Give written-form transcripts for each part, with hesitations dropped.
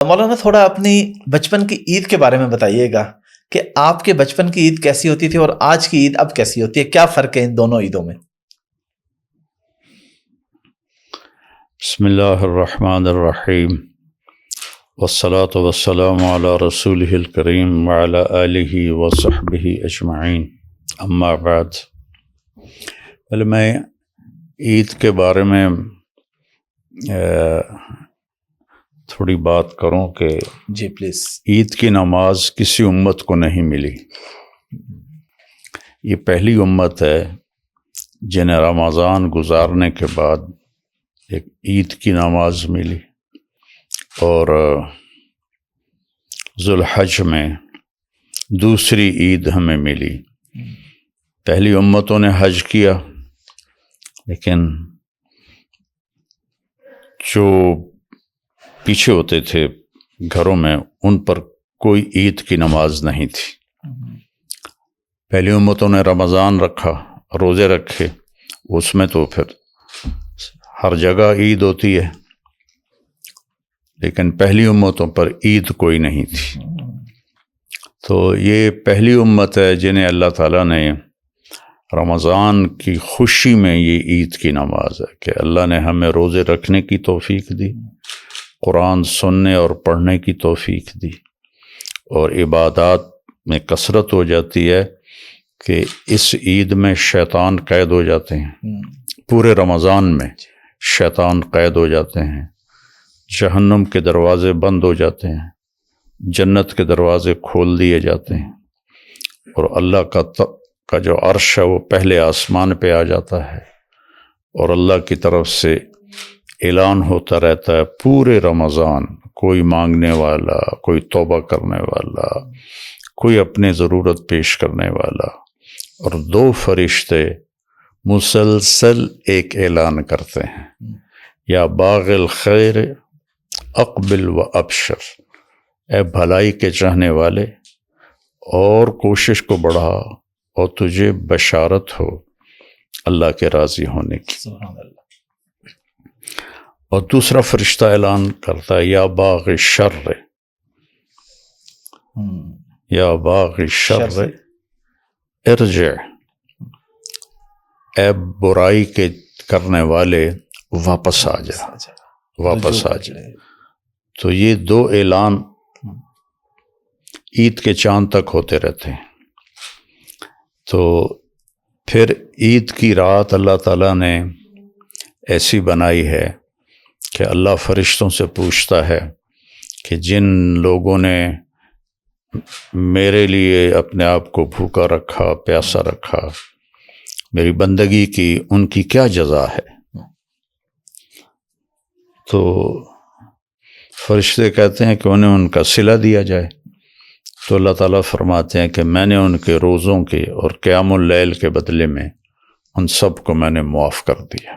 مولانا تھوڑا اپنی بچپن کی عید کے بارے میں بتائیے گا کہ آپ کے بچپن کی عید کیسی ہوتی تھی اور آج کی عید اب کیسی ہوتی ہے، کیا فرق ہے ان دونوں عیدوں میں؟ بسم اللہ الرحمن الرحیم والصلاة والسلام علی رسولہ الکریم وعلی آلہ وصحبہ اجمعین، اما بعد۔ پہلے میں عید کے بارے میں تھوڑی بات کروں کہ جی پلیز۔ عید کی نماز کسی امت کو نہیں ملی، یہ پہلی امت ہے جنہیں رمضان گزارنے کے بعد ایک عید کی نماز ملی، اور ذوالحج میں دوسری عید ہمیں ملی۔ پہلی امتوں نے حج کیا، لیکن جو پیچھے ہوتے تھے گھروں میں ان پر کوئی عید کی نماز نہیں تھی۔ پہلی امتوں نے رمضان رکھا، روزے رکھے، اس میں تو پھر ہر جگہ عید ہوتی ہے، لیکن پہلی امتوں پر عید کوئی نہیں تھی۔ تو یہ پہلی امت ہے جنہیں اللہ تعالیٰ نے رمضان کی خوشی میں یہ عید کی نماز ہے کہ اللہ نے ہمیں روزے رکھنے کی توفیق دی، قرآن سننے اور پڑھنے کی توفیق دی، اور عبادات میں کثرت ہو جاتی ہے کہ اس عید میں شیطان قید ہو جاتے ہیں۔ پورے رمضان میں شیطان قید ہو جاتے ہیں، جہنم کے دروازے بند ہو جاتے ہیں، جنت کے دروازے کھول دیے جاتے ہیں، اور اللہ کا جو عرش ہے وہ پہلے آسمان پہ آ جاتا ہے، اور اللہ کی طرف سے اعلان ہوتا رہتا ہے پورے رمضان، کوئی مانگنے والا، کوئی توبہ کرنے والا، کوئی اپنے ضرورت پیش کرنے والا، اور دو فرشتے مسلسل ایک اعلان کرتے ہیں، یا باغ الخیر اقبل و ابشر، اے بھلائی کے چاہنے والے اور کوشش کو بڑھا اور تجھے بشارت ہو اللہ کے راضی ہونے کی۔ سبحان اللہ۔ اور دوسرا فرشتہ اعلان کرتا ہے یا باغ الشر، یا باغ الشر ارجع، اے برائی کے کرنے والے واپس آ جا، واپس آ جا۔ تو یہ دو اعلان عید کے چاند تک ہوتے رہتے ہیں۔ تو پھر عید کی رات اللہ تعالیٰ نے ایسی بنائی ہے کہ اللہ فرشتوں سے پوچھتا ہے کہ جن لوگوں نے میرے لیے اپنے آپ کو بھوکا رکھا، پیاسا رکھا، میری بندگی کی، ان کی کیا جزا ہے؟ تو فرشتے کہتے ہیں کہ انہیں ان کا صلہ دیا جائے۔ تو اللہ تعالیٰ فرماتے ہیں کہ میں نے ان کے روزوں کے اور قیام اللیل کے بدلے میں ان سب کو میں نے معاف کر دیا۔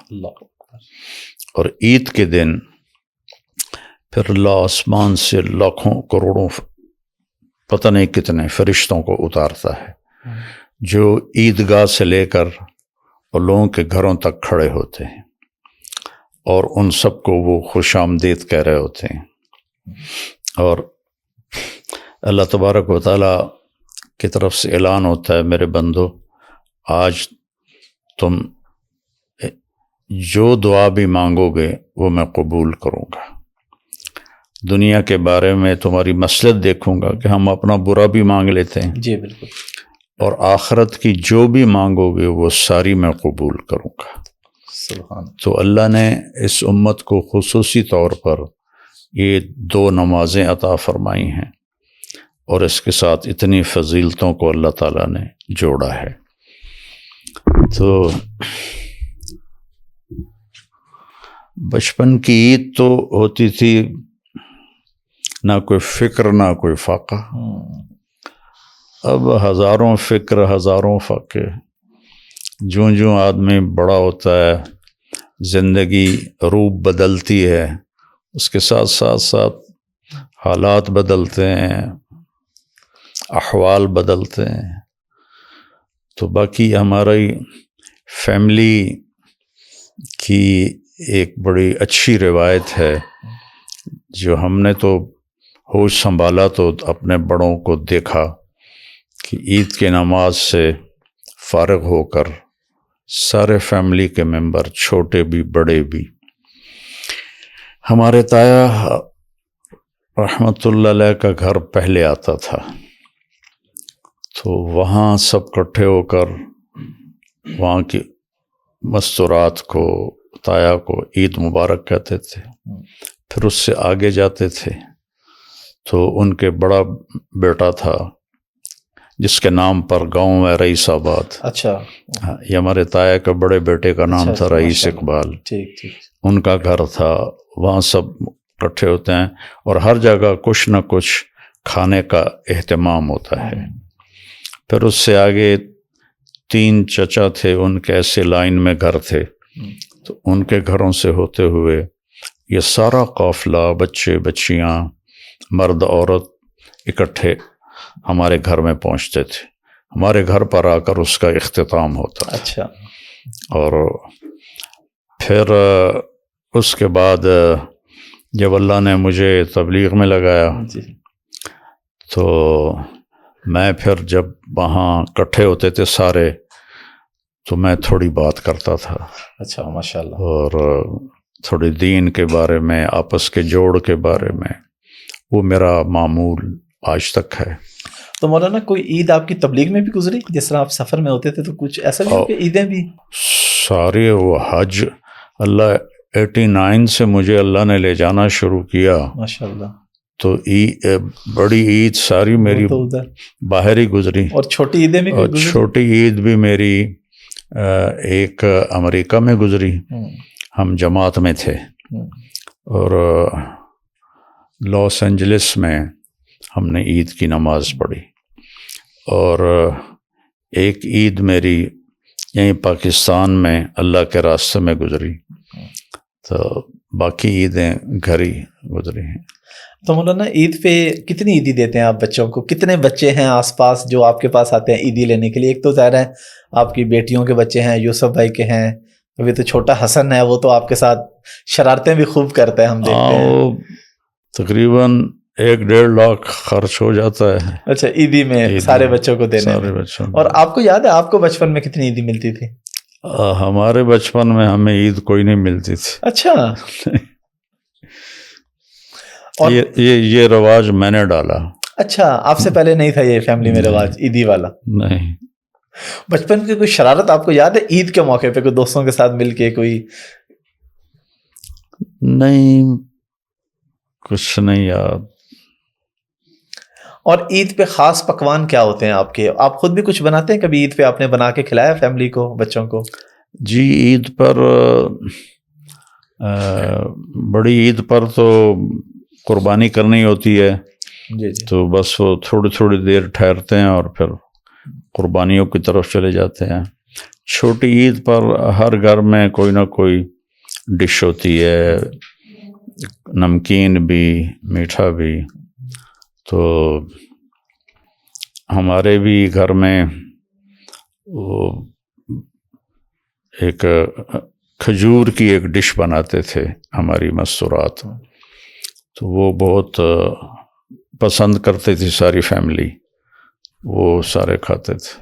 اور عید کے دن پھر اللہ آسمان سے لاکھوں کروڑوں پتہ نہیں کتنے فرشتوں کو اتارتا ہے، جو عیدگاہ سے لے کر اور لوگوں کے گھروں تک کھڑے ہوتے ہیں، اور ان سب کو وہ خوش آمدید کہہ رہے ہوتے ہیں۔ اور اللہ تبارک و تعالیٰ کی طرف سے اعلان ہوتا ہے میرے بندو، آج تم جو دعا بھی مانگو گے وہ میں قبول کروں گا۔ دنیا کے بارے میں تمہاری مصلحت دیکھوں گا کہ ہم اپنا برا بھی مانگ لیتے ہیں، جی بالکل، اور آخرت کی جو بھی مانگو گے وہ ساری میں قبول کروں گا۔ سبحان۔ تو اللہ نے اس امت کو خصوصی طور پر یہ دو نمازیں عطا فرمائی ہیں، اور اس کے ساتھ اتنی فضیلتوں کو اللہ تعالیٰ نے جوڑا ہے۔ تو بچپن کی عید تو ہوتی تھی نہ کوئی فکر نہ کوئی فاقہ، اب ہزاروں فکر ہزاروں فاقے۔ جوں آدمی بڑا ہوتا ہے، زندگی روپ بدلتی ہے، اس کے ساتھ ساتھ حالات بدلتے ہیں، احوال بدلتے ہیں۔ تو باقی ہماری فیملی کی ایک بڑی اچھی روایت ہے جو ہم نے تو ہوش سنبھالا تو اپنے بڑوں کو دیکھا کہ عید کی نماز سے فارغ ہو کر سارے فیملی کے ممبر، چھوٹے بھی بڑے بھی، ہمارے تایا رحمۃ اللہ علیہ کا گھر پہلے آتا تھا، تو وہاں سب اکٹھے ہو کر وہاں کی مستورات کو، تایا کو عید مبارک کہتے تھے. پھر اس سے آگے جاتے تھے تو ان کے بڑا بیٹا تھا جس کے نام پر گاؤں ہے رئیس آباد. اچھا، یہ ہمارے تایا کے بڑے بیٹے کا نام تھا رئیس اقبال. ٹھیک ٹھیک. ان کا گھر تھا، وہاں سب اکٹھے ہوتے ہیں اور ہر جگہ کچھ نہ کچھ کھانے کا اہتمام ہوتا ہے. پھر اس سے آگے 3 چچا تھے، ان کے ایسے لائن میں گھر تھے، تو ان کے گھروں سے ہوتے ہوئے یہ سارا قافلہ، بچے بچیاں، مرد عورت اکٹھے ہمارے گھر میں پہنچتے تھے. ہمارے گھر پر آ کر اس کا اختتام ہوتا. اچھا. اور پھر اس کے بعد جب اللہ نے مجھے تبلیغ میں لگایا تو میں پھر جب وہاں اکٹھے ہوتے تھے سارے تو میں تھوڑی بات کرتا تھا. اچھا، ماشاء اللہ. اور تھوڑی دین کے بارے میں، آپس کے جوڑ کے بارے میں، وہ میرا معمول آج تک ہے. تو مولانا کوئی عید آپ کی تبلیغ میں بھی گزری؟ جس طرح آپ سفر میں ہوتے تھے تو کچھ ایسا بھی ہو کہ عیدیں بھی؟ سارے وہ حج، اللہ 89 سے مجھے اللہ نے لے جانا شروع کیا ماشاء اللہ. تو بڑی عید ساری میری باہر ہی گزری. اور چھوٹی عیدیں بھی اور چھوٹی عید بھی میری ایک امریکہ میں گزری. ہم جماعت میں تھے اور لاس اینجلس میں ہم نے عید کی نماز پڑھی. اور ایک عید میری یہیں پاکستان میں اللہ کے راستے میں گزری. تو باقی عیدیں گھر ہی گزری ہیں. تو مولانا عید پہ کتنی عیدی دیتے ہیں آپ بچوں کو؟ کتنے بچے ہیں آس پاس جو آپ کے پاس آتے ہیں عیدی لینے کے لیے؟ ایک تو ظاہر ہے آپ کی بیٹیوں کے بچے ہیں، یوسف بھائی کے ہیں، ابھی تو چھوٹا حسن ہے، وہ تو آپ کے ساتھ شرارتیں بھی خوب کرتا ہے، ہم دیکھتے ہیں. وہ تقریباً 1-1.5 لاکھ خرچ ہو جاتا ہے. اچھا، عیدی میں سارے بچوں کو دینے میں. اور آپ کو یاد ہے آپ کو بچپن میں کتنی عیدی ملتی تھی؟ ہمارے بچپن میں ہمیں عید کوئی نہیں ملتی تھی. اچھا. یہ رواج میں نے ڈالا. اچھا، آپ سے پہلے نہیں تھا یہ فیملی میں رواج عیدی والا؟ نہیں. بچپن کی کوئی شرارت آپ کو یاد ہے عید کے موقع پہ کوئی دوستوں کے ساتھ مل کے کوئی؟ نہیں، کچھ نہیں یاد. اور عید پہ خاص پکوان کیا ہوتے ہیں آپ کے؟ آپ خود بھی کچھ بناتے ہیں؟ کبھی عید پہ آپ نے بنا کے کھلایا فیملی کو، بچوں کو؟ جی، عید پر بڑی عید پر تو قربانی کرنی ہوتی ہے. جی. تو بس وہ تھوڑی دیر ٹھہرتے ہیں اور پھر قربانیوں کی طرف چلے جاتے ہیں. چھوٹی عید پر ہر گھر میں کوئی نہ کوئی ڈش ہوتی ہے، نمکین بھی، میٹھا بھی. تو ہمارے بھی گھر میں وہ ایک کھجور کی ایک ڈش بناتے تھے ہماری مستورات، تو وہ بہت پسند کرتے تھی ساری فیملی، وہ سارے کھاتے تھے.